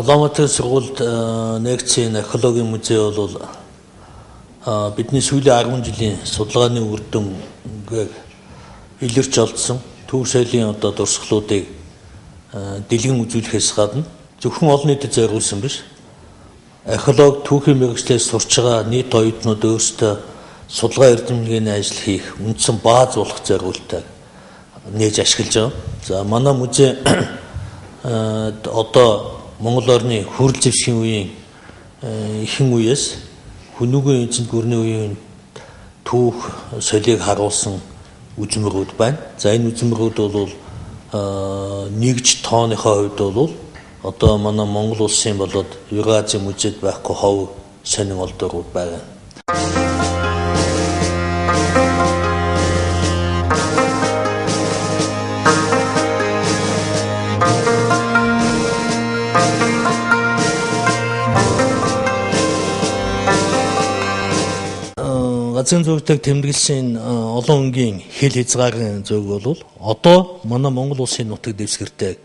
Улаанбаатарын сургуульд нэгдсэн археологийн музей бол бидний сүүлийн 10 жилийн судалгааны үр дүнгээр илэрч олдсон төв соёлын дурсгалуудыг дэлгэн үзүүлэхээс гадна зөвхөн олон нийтэд зориулсан биш. Археолог түүхийн мэргэжлээс сурч байгаа нийт оюутнууд өөрсдөө судалгаа эрдэмтний ажил хийх үндсэн бааз болох зорилттой нээж ашиглаж байгаа. За манай музей одоо Монгол орны хурал зэвсгийн үеийн ихэнх үеэс хүнүүгийн эзэнт гүрний үеийн түүх соёлыг харуулсан үзмэрүүд байна. За энэ үзмэрүүд бол нэгж тооныхоо хувьд бол одоо манай Монгол улсын болоод Евразийн музейд байхгүй хов сонин олдорууд байна. Газрын зурагтайг тэмдэглэсэн олон өнгийн хил хязгаарын зөв бол одоо манай Монгол улсын нутаг дэвсгэртэй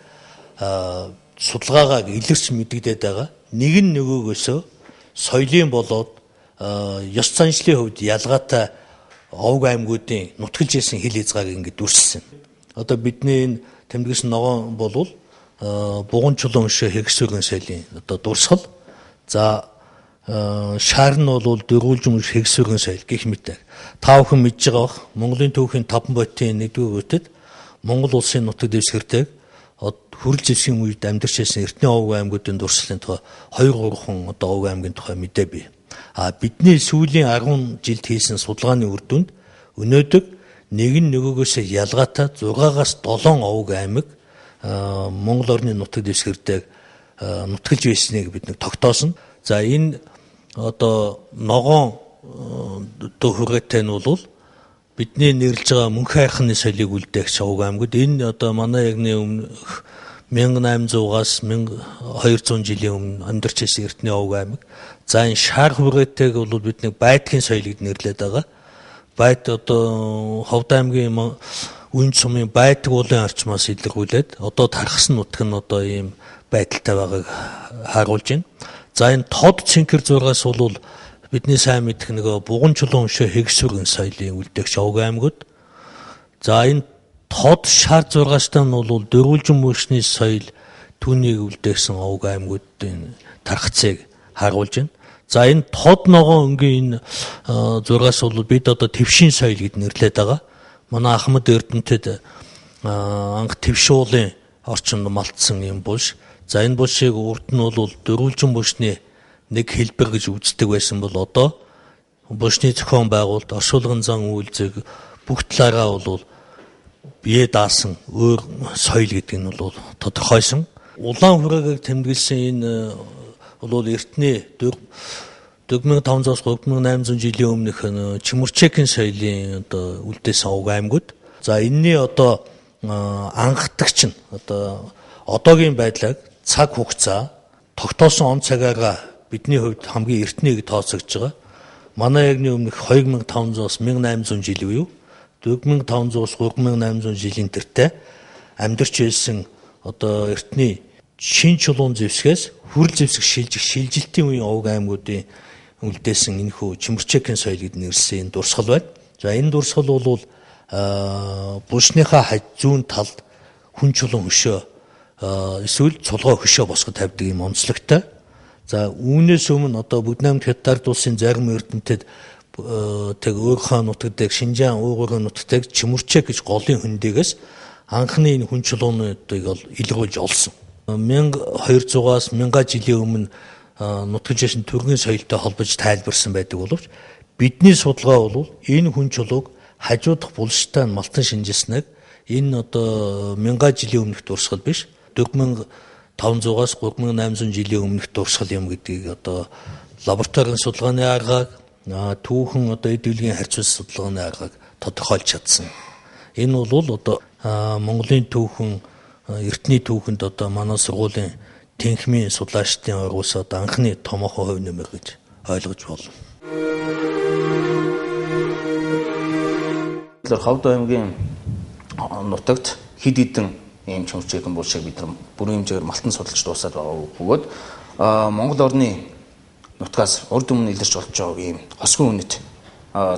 судалгаагаа илэрч мэдэгдээд байгаа. Нэг нь нөгөөгөөсөө соёлын болоод ёс заншлын хувьд ялгаатай овг аймагуудын нутгалж ирсэн хил хязгааг ингээд дүрссэн. Одоо бидний энэ тэмдэглэсэн ногоон бол бугун чулуун өшөө хэрэгсүүрийн соёлын одоо дурсгал. За шаар нь бол дөрвөлжин хэрэгсүүрийн соёл гэх мэт. Та бүхэн мэдж байгаа бох Монголын түүхийн 5 бойтын 1-р үетэд Монгол улсын нутаг дэвсгэртэй хурал зэвсгийн үед амьдарч байсан эртний овг аймагуудын дурслалын тухай 2-3 хүн одоо овг аймгийн тухай мэдээ бий. Бидний сүүлийн 10 жилд хийсэн судалгааны үр дүнд өнөөдөр нэг нь нөгөөгөөсөө ялгаатай 6-аас 7 овг аймаг Монгол орны нутаг дэвсгэртэй нутгалж байсныг бид нэг тогтоосон. За энэ одоо ногоон дөхөрөтэй нь бол бидний нэрлэж байгаа мөнх хайрханы соёлыг үлдээх овг аймагуд энэ одоо манай ягны өмнөх 1800-аас 1200 жилийн өмнө амьдарч байсан эртний овг аймаг. За энэ шаар хүрээтэйг бол бид нэг байдгийн соёлыг нэрлээд байгаа. Байд одоо Ховд аймгийн үн цумын байдаг уулын орчмоос илэрхийлээд одоо тархсан нутаг нь одоо ийм байдалтай байгааг харуулж байна. За энэ тод цэнхэр зургаас бол бидний сайн мэдэх нэг бугун чулуун өшөө хэрэгсүүрийн соёлын үлдээх овг аймагуд. За энэ тод шар зургаастай нь бол дөрвөлжин мөрчний соёл түүнийг үлдээсэн овг аймагуудын тархацыг харуулж байна. За энэ тод ногоон өнгийн энэ зургаас бол бид одоо твшийн соёл гэд нэрлээд байгаа. Манай Ахмад Эрдэнэтэд анх твш уулын орчинд малтсан юм булш. За энэ булшийг урд нь бол дөрвөлжин булшны нэг хэлбэр гэж үздэг байсан бол одоо булшны зохион байгуулалт, оршуулгын зан үйлзэг бүх талаараа бол бие даасан өөр соёл гэдэг нь бол тодорхойсон. Улаан хүрээгийг тэмдэглэсэн энэ бол эртний 4500-аас 3800 жилийн өмнөх Чимүрчекийн соёлын одоо үлдээсэн овг аймагуд. За энэний одоо анхдагч нь одоо одоогийн байдлаар цаг хугацаа тогтоосон он цагаараа бидний хувьд хамгийн эртнийг тооцогдож байгаа. Манай ягны өмнөх 2500-аас 1800 жил буюу 4500-аас 3800 жилийн тэртээ амьдарч байсан одоо эртний шин чулуун зэвсгээс хурал зэвсэг шилжилтийн үеийн овг аймагуудын үлдээсэн энэхүү Чимүрчекийн соёл гэд нэрлсэн дурсгал байна. За энэ дурсгал бол булшныхаа зүүн талд хүн чулуун хөшөө эсвэл цулгой хөшөө босгод тавьдаг юм онцлогтой. За үүнээс өмнө одоо Бүгднамд Хятад улсын зарим эрдэмтэд тэг өөрийнхөө нутагтайг Шинжаан уугуурын нутагтайг Чимүрчек гэж голын хөндөгөөс анхны энэ хүн чулуунуудыг илрүүлж олсон. 1200-аас 1000 жилийн өмнө нутагж байсан төргийн соёлтой холбож тайлбарсан байдаг боловч бидний судалгаа бол энэ хүн чулууг хажуудах булштай малтан шинжилснээр энэ одоо 1000 жилийн өмнөх дурсгал биш 4500-аас 3800 жилийн өмнөх дурсгал юм гэдгийг одоо лабораторийн судалгааны аргаар түүхэн одоо эд дэлхийн харьцуулсан судалгааны аргаар тодорхойлж чадсан. Энэ бол одоо Монголын түүхэн эртний түүхэнд одоо манай сургуулийн тэнхмийн судлаачдын оргуулсад анхны томоохон хувь нэмэр гэж ойлгож болно. Ховд аймгийн нутагт хэд хэдэн ийм чөмчөөгөн бул шиг бид нар бүрэн хэмжээгээр малтан судалж дуусаад байгаа бөгөөд Монгол орны нутгаас урд өмнө илэрч болж байгаа ийм хосгүй үнэт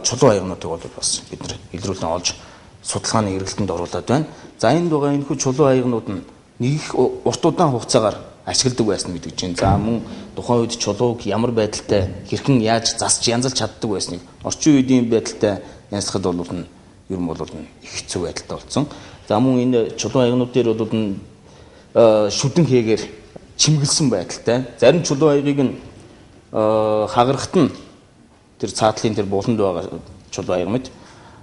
чулуу аягнуудыг бол бас бид нар илрүүлэн олж судалгааны эргэлтэнд оруулаад байна. За энд байгаа энэ хүү чулуу аягнууд нь нэг урт удаан хугацаагаар ашигладаг байсан гэдэг чинь. За мөн тухайн үед чулууг ямар байдалтай хэрхэн яаж засч янзалж чаддаг байсныг орчин үеийн байдалтай янзлахад бол нь ер нь бол их хэцүү байдалтай болсон. За мөн энэ чулуу аягнууд дээр бол шүдэн хийгээр чимгэлсэн байдалтай. Зарим чулуу аягийг нь хагарахт нь тэр цаатлын тэр буланд байгаа чулуу аяг мэд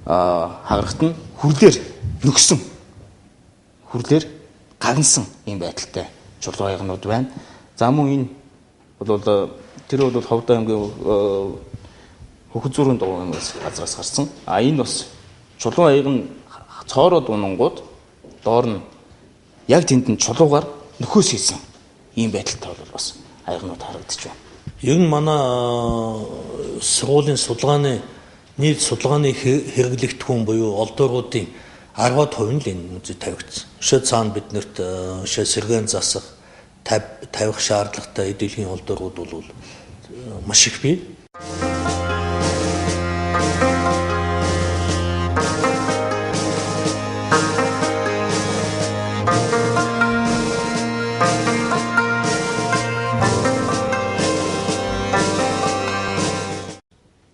хагарахт нь хүрлээр нөхсөн. Хүрлээр гагнсан ийм байдалтай чулуу аягнууд байна. За мөн энэ бол тэр бол Ховд аймгийн Хөхөд зүрийн дугуйнаас газраас гарсан. Энэ бас чулуу аяг нь цоороод унангууд доор нь яг тэнд нь чулуугаар нөхөөс хийсэн ийм байдалтай бол бас аягнууд харагдаж байна. Ер нь манай сургуулийн судалгааны нийт судалгааны хэрэглэгдэхүүн буюу олдууруудын 10% нь л энэ музейд тавигдсан. Өшөө цаана биднэрт өшөө сэргээн засах, тавих шаардлагатай эдийн олдуурууд бол маш их бий.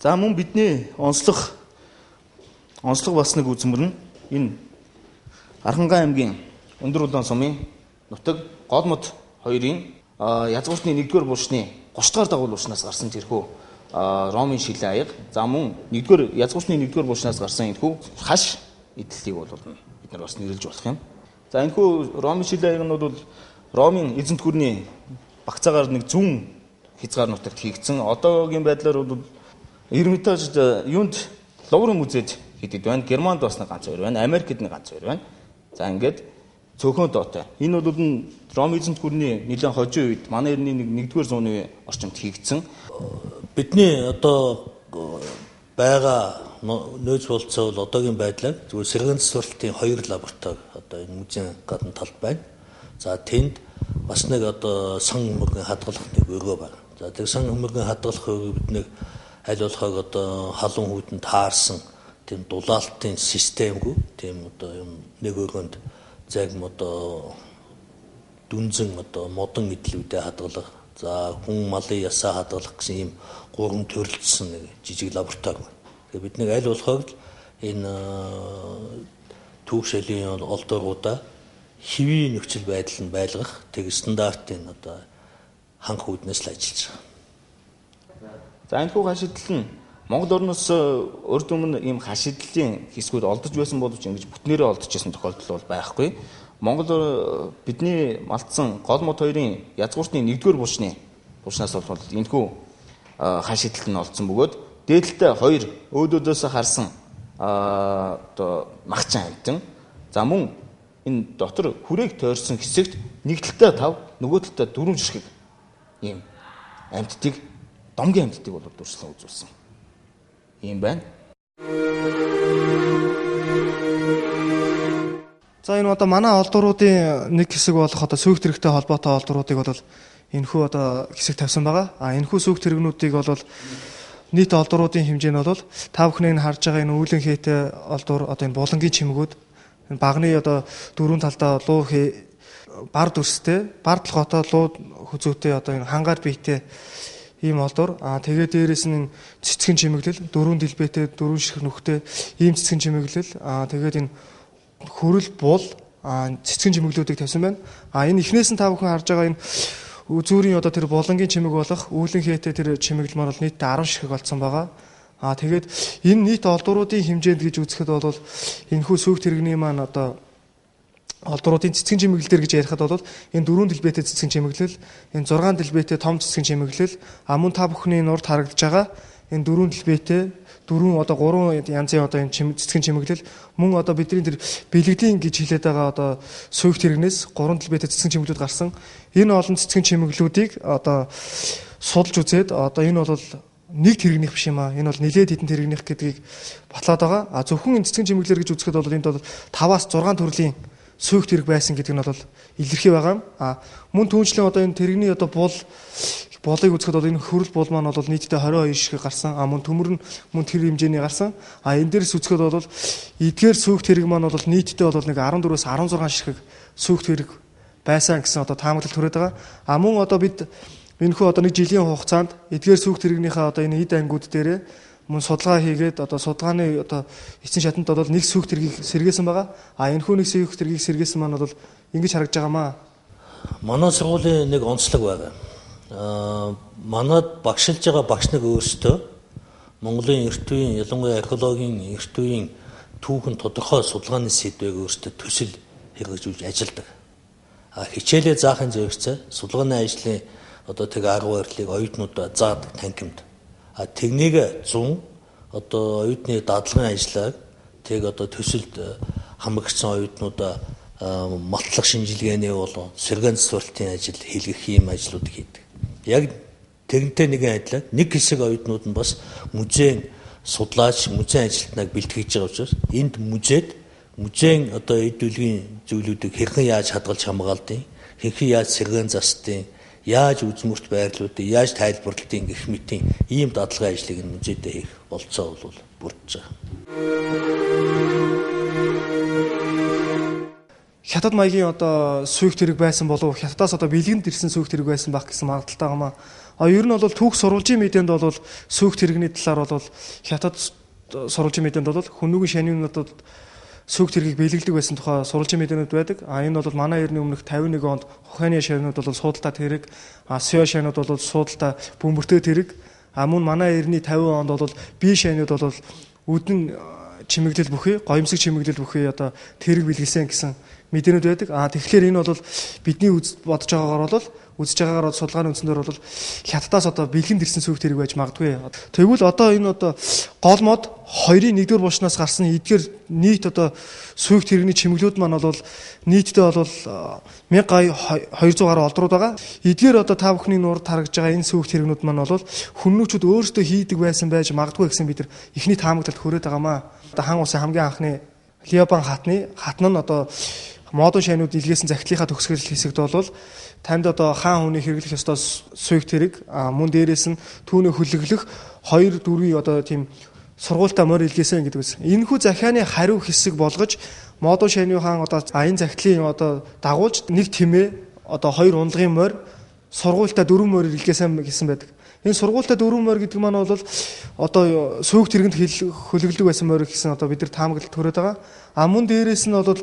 За мөн бидний онцлог бас нэг үзмэр нь энэ Архангай аймгийн Өндөр Улаан сумын нутаг Голмод 2-ын язгууртны 1-р булшны 30 дахь дагуулууршнаас гарсан тэрхүү Ромын шилэн аяга. За мөн язгууртны 1-р булшнаас гарсан энэхүү хаш эдлэлийг бол бид нар бас нэрлэж болох юм. За энэхүү Ромын шилэн аяга нь бол Ромын эзэнт гүрний багцаагаар нэг зүүн хязгаар нутагт хийгдсэн. Одоогийн байдлаар бол Эрмитаж юунд Луврын музейд хийдэг байна. Германд бас нэг ганц хоёр байна. Америкт нэг ганц хоёр байна. За ингээд цөөхөн доотой. Энэ бол Ром эзэнт гүрний нэлээд хожим үед манай эртний 1-р зууны орчимд хийгдсэн. Бидний одоо байгаа нөөц болцоо бол одоогийн байдлаар зөвхөн сэргээн засварлалтын 2 лаборатори одоо энэ музейн гадна талд байна. За тэнд бас нэг одоо сан хөмөргийн хадгалах нэг өргөө байна. За тэр сан хөмөргийн хадгалах өргөө бид нэг аль болохыг одоо халуун хүйтэнд таарсан тийм дулаалтын системгүй тийм одоо юм нэг өргөнд загим одоо дүнзэн одоо модон эдлүүдээ хадгалах, за хүн малын ясаа хадгалах гэсэн ийм 3 төрөлдсөн нэг жижиг лаборатори байна. Тэгээ бид нэг аль болохыг энэ түүхшэлийн олдооруудаа хэвийн нөхцөл байдал нь байлгах тэг стандартын одоо ханх үүднээс л ажиллаж байгаа. За энэ хүү хашидлал нь Монгол орноос урд өмнө ийм хашидлалын хэсгүүд олдож байсан боловч ингэж бүтнээрээ олдож байсан тохиолдол бол байхгүй. Монгол бидний малтсан Голмод 2-ын язгууртны 1-р булшнаас бол энэ хүү хашидлал нь олдсон бөгөөд дээдлээ 2 өөдөөдөөс харсан одоо магчаан амтан. За мөн энэ дотор хүрээг тойрсон хэсэгт нэг талдаа 5 нөгөө талдаа 4 жишг ийм амттыг домгийн амьтдыг бол дүрслэн үзүүлсэн юм байна. За энэ одоо манай олдууруудын нэг хэсэг болох одоо сүйх тэрэгтэй холбоотой олдууруудыг бол энэхүү одоо хэсэг тавьсан байгаа. Энэхүү сүйх тэрэгнүүдийг бол нийт олдууруудын хэмжээ нь бол та бүхний харж байгаа энэ үүлэн хээтэй олдуур одоо энэ булангийн чимгүүд энэ багны одоо дөрвөн талдаа луу бар дүрстэй, бар толгойтой луу хүзүүтэй одоо энэ хангаар биетэй ийм олдуур. Тэгээд дээрэс нь цэцгэн чимэглэл, 4 дэлбэтэй, 4 ширхэг нүхтэй ийм цэцгэн чимэглэл. Тэгээд энэ хөрөл бул цэцгэн чимэглэлүүдийг тавьсан байна. Энэ эхнээс нь та бүхэн харж байгаа энэ үзүүрийн одоо тэр булангийн чимэг болох үүлэн хээтэй тэр чимэглэл маань бол нийтдээ 10 ширхэг болсон байгаа. Тэгээд энэ нийт олдууруудын хэмжээнд гэж үзэхэд бол энэ хүү сүйх тэрэгний маань одоо олдууруудын цэцгэн чимэглэлээр гэж ярихад бол энэ 4 дэлбэтэй цэцгэн чимэглэл, энэ 6 дэлбэтэй том цэцгэн чимэглэл, мөн та бүхний нурд харагдаж байгаа энэ 4 дэлбэтэй 4 одоо 3 янзын одоо энэ цэцгэн чимэглэл мөн одоо бидний тэр бэлгэдийн гэж хэлээд байгаа одоо сүйх тэрэгнээс 3 дэлбэтэй цэцгэн чимэглэлүүд гарсан. Энэ олон цэцгэн чимэглэлүүдийг одоо судалж үзээд одоо энэ бол нэг тэрэгнийх биш юм аа. Энэ бол нэлээд хэдэн тэрэгнийх гэдгийг батлаад байгаа. Зөвхөн энэ цэцгэн чимэглэлэр гэж үзэхэд бол энд бол 5-аас 6 төрлийн сүйх тэрэг байсан гэдэг нь бол илэрхий байгаа юм. Мөн түүнчлэн одоо энэ тэрэгний одоо болыг үзэхэд бол энэ хөрөл бол маань бол нийтдээ 22 шиг гарсан. Мөн төмөр нь мөн тэр хэмжээний гарсан. Энэ дээрс үзэхэд бол эдгээр сүйх тэрэг маань бол нийтдээ бол нэг 14-өөс 16 шиг сүйх тэрэг байсан гэсэн одоо таамаглалт төрөд байгаа. Мөн одоо бид энэхүү одоо нэг жилийн хугацаанд эдгээр сүйх тэрэгнийхээ одоо энэ эд ангиуд дээрээ мөн судалгаа хийгээд одоо судалгааны одоо эцсийн шатанд бол нэг сүйх тэргийг сэргээсэн байгаа. Энэхүү нэг сүйх тэргийг сэргээсэн маань бол ингэж харагдж байгаамаа. Манай сургуулийн нэг онцлог байгаа. Манад багшилж байгаа багш нар өөрсдөө Монголын эрт үеийн ялангуяа археологийн эрт үеийн түүхэн тодорхой судалгааны сэдвийг өөрсдөө төсөл хэрэгжүүлж ажилладаг. Хичээлээ заахын зөвцөө судалгааны ажлын одоо тэг арга барилыг оюутнуудаа заадаг танхимд. Техник 100 одоо оюутны дадлагын ажлыг тэг одоо төсөлд хамрагдсан оюутнуудаа матлах шинжилгээний болон сэргээн засварлтын ажил хийлгэх ийм ажлууд хийдэг. Яг тэгнтэй нэгэн адилаар нэг хэсэг оюутнууд нь бас музейн судлаач, музейн ажилтныг бэлтгэж байгаа учраас энд музейн одоо эд бүлгийн зүйлүүдийг хэрхэн яаж хадгалж хамгаалдیں, хэрхэн яаж сэргээн застیں, яаж үзмөрт байрлуудыг яаж тайлбарлалтын гэх мэтийн ийм дадлагын ажлыг нь музейдээ хийх болцоо бол бүрдэж байгаа. Хятад маягийн одоо сүйх тэрэг байсан болов хятадаас одоо бэлгэнд ирсэн сүйх тэрэг байсан байх гэсэн магадaltaй гамаа. Ер нь бол түүх сурвалжийн мэдээнд бол сүйх тэрэгний талаар бол хятад сурвалжийн мэдээнд бол хүннүгийн шанийн одоо сүйх тэргийг бэлгэлдэг байсан тухай сурвалжийн мэдээнүүд байдаг. Энэ бол манай эртний өмнөх 51 онд Хухайны шанинууд бол суудалтай тэрэг, Сё шанинууд бол суудалтай бөмбөртэй тэрэг. Мөн манай эртний 50 онд бол бие шанинууд бол үдэн чимэглэл бүхий, гоёмсог чимэглэл бүхий одоо тэрэг бэлгэлсэн гэсэн мэдээнүүд байдаг. Тэгэхээр энэ бол бидний бодож байгаагаар судалгааны үндсээр бол хятадаас одоо бэлгэнд ирсэн сүйх тэрэг байж магадгүй. Тэгвэл одоо энэ одоо гол мод 2-ын 1-р булчнаас гарсан эдгээр нийт одоо сүйх тэрэгний чимэглүүд маань бол нийтдээ бол 1200 гаруй олдрууд байгаа. Эдгээр одоо та бүхний нурд харагдж байгаа энэ сүйх тэрэгнүүд маань бол хүннүүчүүд өөрсдөө хийдэг байсан байж магадгүй гэсэн бид нар эхний таамаглалд хүрээд байгаамаа. Одоо хан улсын хамгийн анхны Лиобан хатан нь одоо модон шайнууд илгээсэн захидлынхаа төгсгөл хэсэгт бол танд одоо хаан хүний хэрэглэх ёстой сүйх тэрэг мөн дээрээс нь түүний хөлөглөх 2-4 одоо тийм сургуультай морь илгээсэн гэдэг үс. Энэхүү захианы хариу хэсэг болгож модон шайны хаан одоо аян захидлын одоо дагуулж нэг тэмээ одоо 2 ундлагын морь сургуультай 4 морь илгээсэн гэсэн байдаг. Энэ сургуультай 4 морь гэдэг маань бол одоо сүйх тэрэгэнд хөлөглөг байсан морь гэсэн одоо бид нар таамаглалт төрөөд байгаа. Мөн дээрээс нь бол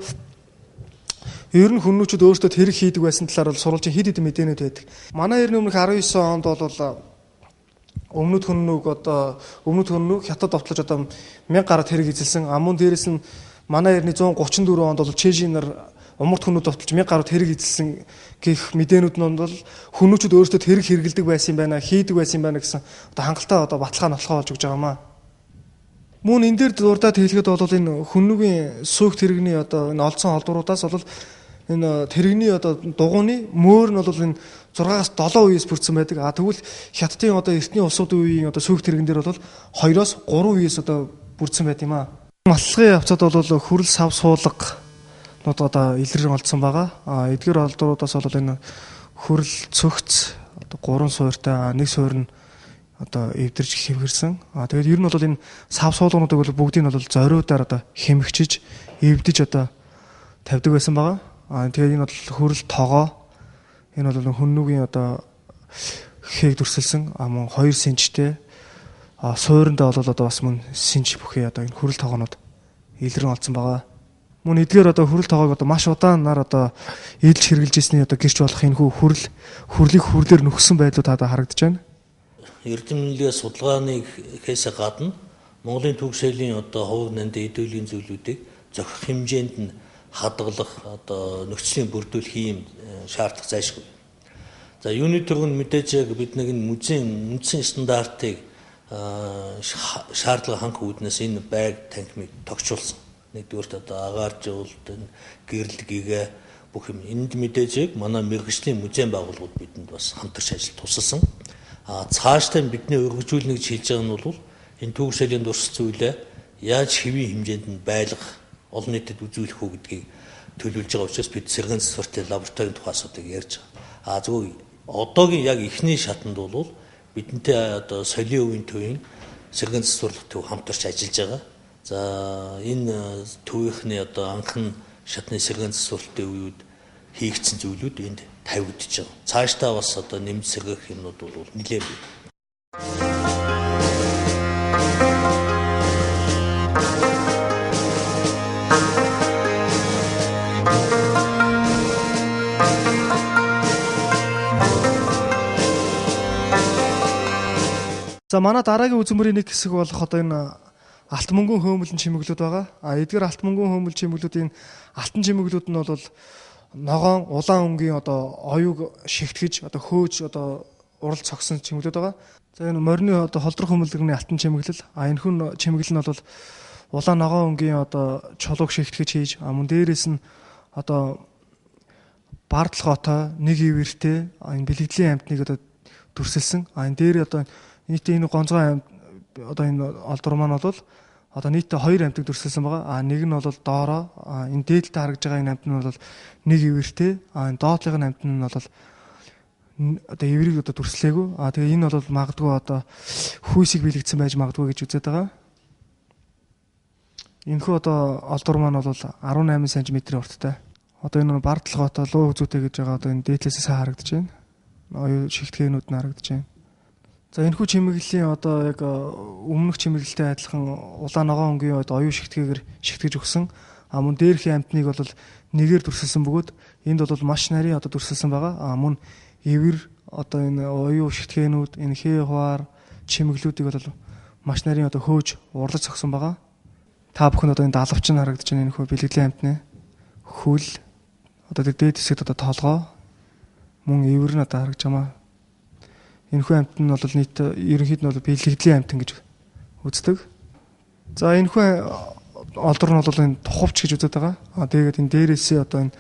ер нь хүннүүчүүд өөрсдөө тэрэг хийдэг байсан талаар бол сурвалжийн хэд хэдэн мэдээнүүд байдаг. Манай эртний өмнөх 19 онд бол өмнөд хөннүүг хятад довтлож одоо 1000 гаруй тэрэг эзэлсэн. Мөн дээрээс нь манай эртний 134 онд бол чэжин нар умард хүннүүд довтлож 1000 гаруй тэрэг эзэлсэн гэх мэдээнүүд нь бол хүннүүчүүд өөрсдөө тэрэг хэрэгэлдэг байсан юм байна, хийдэг байсан юм байна гэсэн одоо хангалттай одоо баталгаа нотолгоо болж өгч байгаамаа. Мөн энэ дээр дурдаад хэлэхэд бол энэ хүннүгийн сүйх тэрэгний одоо энэ олдсон олдвруудаас бол энэ тэрэгний одоо дугууны мөөр нь бол энэ 6-аас 7 үеэс бүрдсэн байдаг. Тэгвэл хятадын одоо эртний улсуудын үеийн одоо сүйх тэрэгэн дээр бол 2-оос 3 үеэс одоо бүрдсэн байт юм аа. Маллагын явцад бол хүрэл сав суулга нууд одоо илрэн олдсон байгаа. Эдгээр олдвруудаас бол энэ хүрэл цөгц одоо 3 суурьтай 1 суурь нь одоо эвдэрч хэвгэрсэн. Тэгээд ер нь бол энэ сав суулгуудыг бол бүгдийг нь бол зориудаар одоо хэмэгчиж эвдэж одоо тавьдаг байсан байгаа. Тэгээд энэ бол хүрэл тогоо энэ бол хүннүгийн одоо хээг дүрсэлсэн мөн 2 сэнчтэй суурьндаа бол одоо бас мөн сэнч бүхий одоо энэ хүрэл тогоонууд илрэн олдсон байгаа. Мөн эдгээр одоо хүрэл тоогоог одоо маш удаанаар одоо эдэлж хэрглэж ирсний одоо гэрч болох энэ хүрлийг хүрлээр нөхсөн байдлууд одоо харагдаж байна. Эрдэмтний судалгааны хийхээс гадна Монголын түүх шэйлийн одоо хувь нандин эдүүлийн зүйлүүдийг зохих хэмжээнд нь хадгалах одоо нөхцөлийн бүрдүүлэх юм шаардлага зайлшгүй. За юуны төрөнд мэдээж яг бид нэг музейн стандартыг шаардлага ханх үүднээс энэ байг танхимыг тогтчулсан. Нэгдүгээрт одоо агааржуулалт гэрэл гэгээ бүх юм энд мэдээж яг манай мэргэжлийн музейн байгууллагууд бидэнд бас хамтарч ажил тусалсан. Цаашдаа бидний өргөжүүлнэ гэж хэлж байгаа нь бол энэ түүх шэйлийн дурсц зүйлээ яаж хэвийн хэмжээнд нь байлгах олон нийтэд үзүүлэх үү гэдгийг төлөвлөж байгаа учраас бид сэргэн засвартай лабораторийн тухай асуудыг ярьж байгаа. Зөвхөн одоогийн яг эхний шатанд бол бидэнтэй одоо соёлын өвийн төвийн сэргэн засварлах төв хамтарч ажиллаж байгаа. За энэ төвийнхний одоо анхны шатны сэргэн засварлалтын үеуд хийгдсэн зүйлүүд энд тавигдчихж байгаа. Цаашдаа бас одоо нэмж сэргэх юмнууд бол нэлээд бий. За манай дараагийн үзмөрийн нэг хэсэг болох одоо энэ алт мөнгөн хөөмөлн чимэглүүд байгаа. Эдгээр алт мөнгөн хөөмөл чимэглүүдийн алтан чимэглүүд нь бол ногоон, улаан өнгийн одоо оюуг шигтгэж одоо хөөж одоо урал цогсон чимэглүүд байгаа. За энэ морины одоо холдрох хөмөлгөний алтан чимэглэл. Энэхүү чимэглэл нь бол улаан ногоон өнгийн одоо чулууг шигтгэж хийж мөн дээрээс нь одоо бардал готоо нэг ивэртэй энэ бэлгэдлийн амьтныг одоо дүрсэлсэн. Энэ дээр одоо нийтийн энэ гонцгой одоо энэ олдвор маань бол одоо нийтдээ 2 амьтаг дүрсэлсэн байгаа. Нэг нь бол доороо энэ дээдэлтэй харагдж байгаа энэ амьт нь бол нэг ивэртэй. Энэ доотлогын амьт нь бол одоо ивэрийг одоо дүрслээгүй. Тэгээ энэ бол магадгүй одоо хүйсийг бэлэгдсэн байж магадгүй гэж үзээд байгаа. Энэхүү одоо олдвор маань бол 18 см урттай. Одоо энэ бардал готоо луу үзүүтэй гэж байгаа одоо энэ дээдлээс сайн харагдаж байна. Оюу шигтгээнүүд нь харагдаж байна. За энэхүү чимэглэлийн одоо яг өмнөх чимэглэлтэй адилхан улаан ногоон өнгийн одоо оюу шигтгээгээр шигтгэж өгсөн. Мөн дээрхийн амьтныг бол нэгээр дүрсэлсэн бөгөөд энд бол маш нарийн одоо дүрсэлсэн байгаа. Мөн ивэр одоо энэ оюу шигтгээнүүд энэ хээ хуваар чимэглүүдийг бол маш нарийн одоо хөөж урлаж цогсон байгаа. Та бүхэн одоо энэ далавч нь харагдаж байна. Энэхүү бэлгэдлийн амьтны хөл одоо дээд хэсэгт одоо толгоо мөн ивэр нь одоо харагдж байна. Энэхүү амьтан нь бол нийт ерөнхийд нь бол бэлгэдлийн амьтан гэж үздэг. За энэхүү олдвор нь бол энэ тухавч гэж үздэг байгаа. Тэгээд энэ дээрээсээ одоо энэ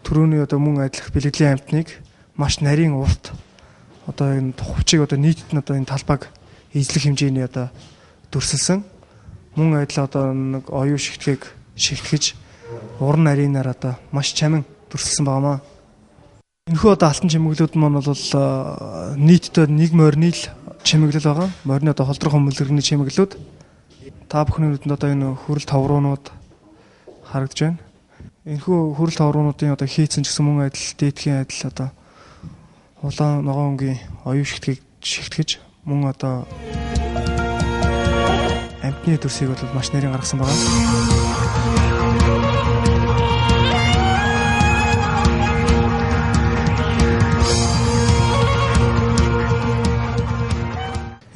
төрөний одоо мөн адилх бэлгэдлийн амьтныг маш нарийн урт одоо энэ тухавчийг одоо нийтэд нь одоо энэ талбайг эзлэх хэмжээний одоо дүрсэлсэн. Мөн адил одоо нэг оюу шигтгийг шигтгэж уран нарийнаар одоо маш чамин дүрсэлсэн байнамаа. Энэхүү одоо алтан чимэглүүд маань бол нийтдээ нэг морины л чимэглэл байгаа. Морины одоо холдрох хөмөлгөний чимэглүүд. Та бүхний нүдэнд одоо энэ хүрэл тавруунууд харагдж байна. Энэхүү хүрэл тавруунуудын одоо хийцэн ч гэсэн мөн адил дээдхийн адил одоо улаан ногоон өнгийн оюу шигтгийг шигтгэж мөн одоо амьтны дүрсийг бол маш нарийн гаргасан байгаа.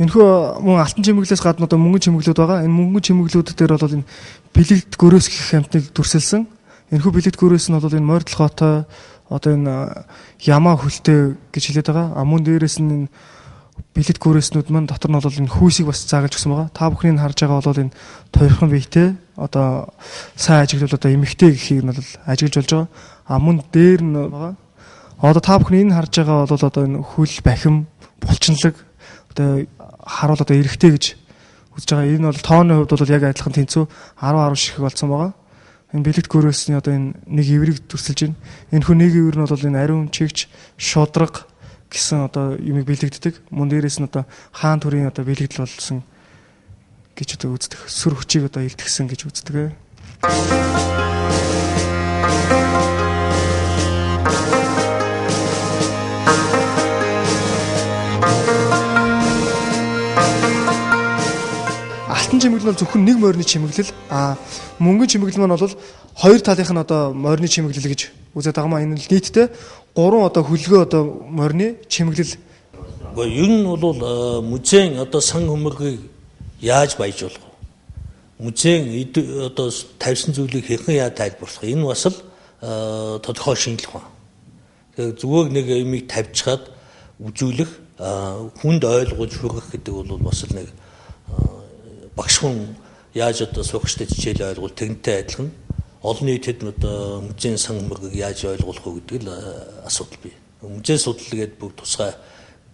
Энэхүү мөн алтан чимэглээс гадна одоо мөнгөн чимэглүүд байгаа. Энэ мөнгөн чимэглүүд дээр бол энэ бэлэгд гөрөөс гэх амьтныг дүрсэлсэн. Энэхүү бэлэгд гөрөөс нь бол энэ мордл готоо одоо энэ ямаа хөлтэй гэж хэлээд байгаа. Мөн дээрээс нь энэ бэлэгд гөрөөснүүд маань дотор нь бол энэ хүйсийг бас заагалж өгсөн байгаа. Та бүхний харж байгаа бол энэ тойрхон биетэй одоо сайн ажиглал одоо эмэгтэй гэхийг нь бол ажиглаж болж байгаа. Мөн дээр нь байгаа. Одоо та бүхний энэ харж байгаа бол одоо энэ хөл бахим булчинлаг одоо харуул одоо эрэхтэй гэж үзэж байгаа. Энэ бол тооны хувьд бол яг адилхан тэнцүү 10 ширхэг болсон байгаа. Энэ бэлэгд гөрөөсний одоо энэ нэг ивэрийг дүрсэлж байна. Энэхүү нэг ивэр нь бол энэ ариун чигч шудраг гэсэн одоо юмыг бэлэгддэг. Мөн дээрээс нь одоо хаан төрийн одоо бэлэгдэл болсон гэж одоо үздэг. Сүр хүчийг одоо илтгэсэн гэж үздэг. Алтан чимэглэл нь зөвхөн нэг морины чимэглэл. Мөнгөн чимэглэл маань бол хоёр талынх нь одоо морины чимэглэл гэж үзээд байгаа маа. Энэ нийтдээ 3 одоо хөлгөө одоо морины чимэглэл. Ер нь бол музейн одоо сан хөмөргийг яаж баяжуулах вэ? Музейн одоо тавьсан зүйлийг хэрхэн яаж тайлбарлах? Энэ бас л тодорхой шинжилх байна. Тэгэхээр зүгээр нэг юмыг тавьчихад үзүүлэх, хүнд ойлгож хүргэх гэдэг бол бас л нэг багш хүн яаж одоо сурагчтай хичээл ойлгуул тэгнтэй адилхан олон нийтэд одоо музейн сан хөмөргийг яаж ойлгох вэ гэдэг л асуудал бий. Музей судлал гэдэг бүх тусгай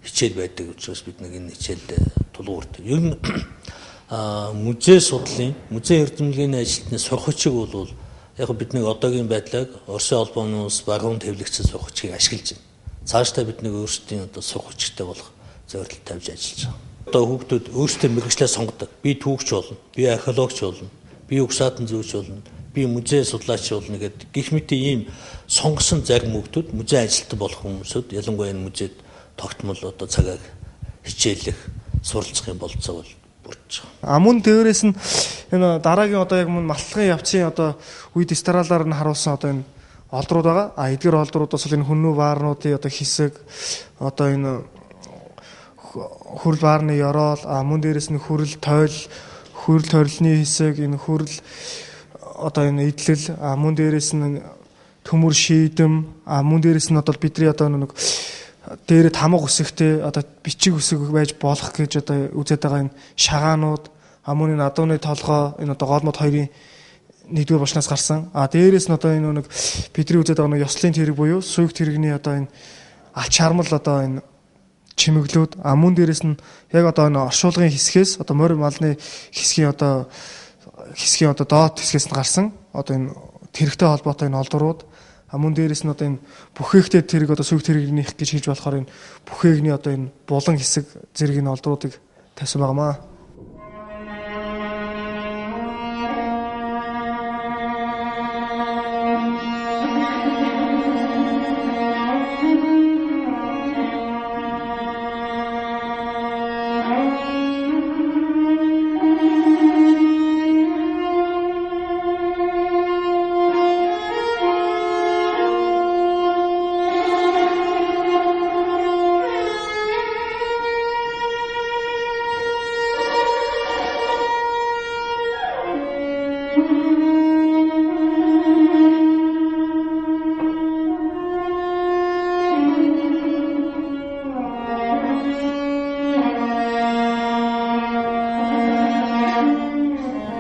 хичээл байдаг учраас бид нэг энэ хичээлд тулгуурд. Ер нь музей судлалын музей эрдэмтлийн ажилтны сурагчийг бол Яг бид нэг одоогийн байдлыг Оросын холбооны улс баруун төвлөгчөд суух хүчийг ашиглаж байна. Цаашдаа бид нэг өөрсдийн одоо суух хүчтэй болох зорилт тавьж ажиллаж байгаа. Одоо хүүхдүүд өөрсдөө мэргэжлээ сонгодог. Би түүхч болно, би археологч болно, би угсаатан зөөч болно, би музей судлаач болно гэдэг гэх мэт ийм сонгосон зарим хүүхдүүд музей ажилтан болох хүмүүсүүд ялангуяа энэ музейд тогтмол одоо цагааг хичээлэх, суралцахын болцоо бол бүрдэж байгаа. Мөн дээрээс нь энэ дараагийн одоо яг мөн малтлагын явцын одоо үед стиралаар нь харуулсан одоо энэ олдрууд байгаа. Эдгээр олдруудаас бол энэ хүннүү баарнуудын одоо хэсэг одоо энэ хүрэл баарны ёроол мөн дээрээс нь хүрэл тойролны хэсэг энэ хүрэл одоо энэ идэлэл мөн дээрээс нь төмөр шийдэм мөн дээрээс нь одоо бидний одоо нэг дээрээ тамга үсэгтэй одоо бичиг үсэг байж болох гэж одоо үзээд байгаа энэ шагаанууд мөн энэ адууны толгой энэ одоо гоолмод хоёрын нэгдүгээр бушнаас гарсан дээрээс нь одоо энэ нэг бидний үзээд байгаа нэг ёслолын тэрэг буюу сүйг тэрэгний одоо энэ алч хармал одоо энэ чимэглүүд мөн дээрээс нь яг одоо энэ оршуулгын хэсгээс одоо морь малны хэсгийн одоо доод хэсгээс нь гарсан одоо энэ тэрэгтэй холбоотой энэ олдурууд мөн дээрээс нь одоо энэ бүхээгтэй тэрэг одоо сүйг тэрэгнийх гэж хэлж болохоор энэ бүхээгний одоо энэ булан хэсэг зэрэг энэ олдруудыг тавьсан байгаамаа.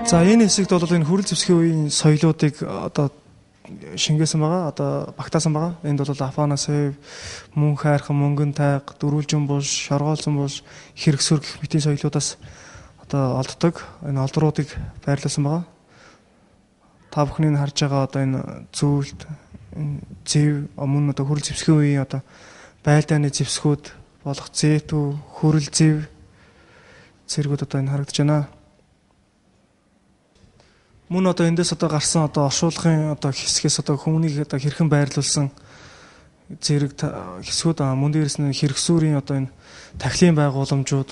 За энэ хэсэгт бол энэ хүрэл зэвсгийн үеийн соёлоодыг одоо шингээсэн байгаа. Одоо багтаасан байгаа. Энд бол Афанасев, мөн хайрхан, мөнгөн тайг, дөрвөлжин булш, шоргоолсон булш, хэрэгсүр гэх мэтийн соёлоодаас одоо олддог. Энэ олдруудыг байрлуулсан байгаа. Та бүхний харж байгаа одоо энэ зүйлд зэв мөн одоо хүрэл зэвсгийн үеийн одоо байлдааны зэвсгүүд болох зэтүү, хүрэл зэв зэргүүд одоо энэ харагдаж байна. Мөн одоо эндээс одоо гарсан одоо оршуулгын одоо хэсгээс одоо хүмүүнийг одоо хэрхэн байрлуулсан зэрэг хэсгүүд мөн дээрээс нь хэрэгсүүрийн одоо энэ тахилын байгууламжууд,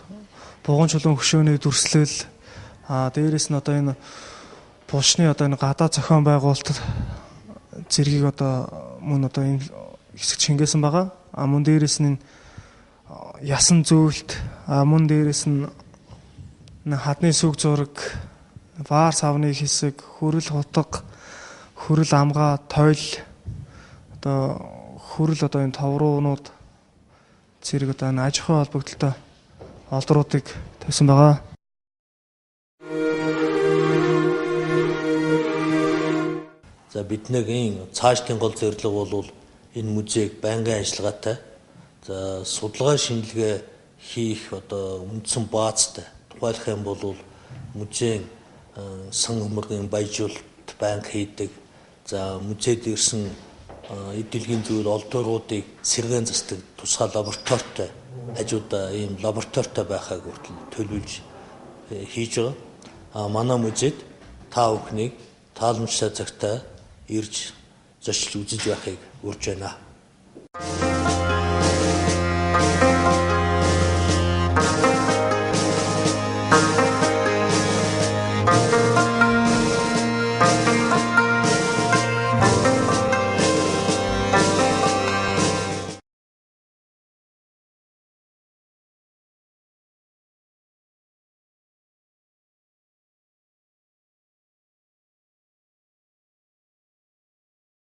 бугуун чулуун хөшөөний дүрслэл дээрээс нь одоо энэ булшны одоо энэ гадаа зохион байгуулалт зэргийг одоо мөн одоо энэ хэсэгт шингээсэн байгаа. Мөн дээрээс нь ясан зүйлт, мөн дээрээс нь хадны сүг зураг, ваар савны хэсэг, хүрэл хутга, хүрэл амгаа, тойл одоо хүрэл одоо энэ товруунууд зэрэг одоо энэ аж ахуйн холбогдлолтой олдруудыг тавьсан байгаа. За бидний цаашдын гол зорилго бол энэ музейг байнгын ажиллагаатай за судалгаа шинжилгээ хийх одоо үндсэн баазтай тухайлах юм бол музейн сан хөмөргийн баяжуулалт банк хийдэг. За музейд ирсэн эд дэлхийн зүйл олдоруудыг сэргээн засдаг тусгай лабораторитой хажуудаа ийм лабораторитой байхаг хүртэл төлөвлөж хийж байгаа. Манай музейд та бүхнийг тааламжтай цагтаа ирж зочилж үзэж байхыг урьж байна.